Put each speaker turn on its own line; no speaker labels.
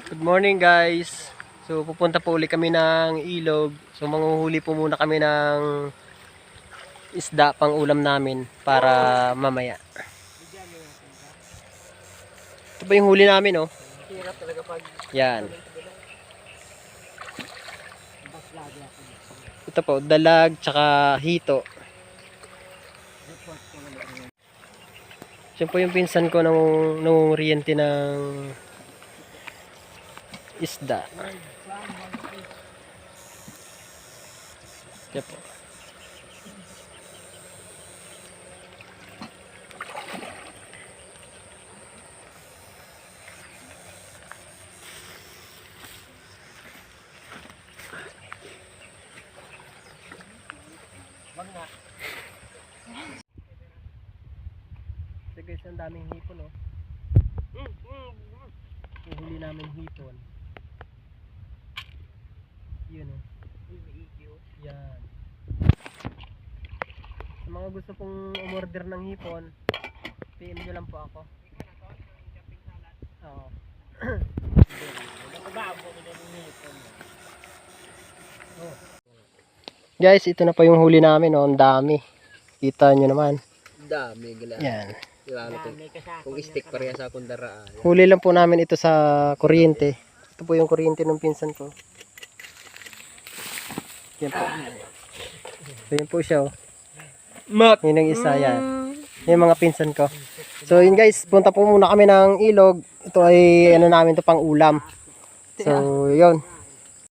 Good morning guys. So pupunta po ulit kami ng ilog. So manghuhuli po muna kami ng isda pang ulam namin para mamaya. Ito ba yung huli namin, oh?
Hirap talaga pag
Yan. Ito po, dalag tsaka hito. Siya po yung pinsan ko nung oriente ng isda. Yan po. So guys, ang daming hipon, oh. Yung huli namin hipon. Yun, oh. Yan. Sa mga gusto pong umorder ng hipon, PM nyo lang po ako. Oo. Guys, ito na po yung huli namin, oh. Ang dami. Kita nyo naman.
dami gala.
Yan.
Lalo kung stick pareha sa akong daraan.
Huli lang po namin ito sa kuryente. Ito po yung kuryente ng pinsan ko. Yan po. So yun po siya, oh. Yun ang isa, yan. Yung mga pinsan ko. So yun guys, punta po muna kami ng ilog. Ito ay ano namin to pang ulam. So yun.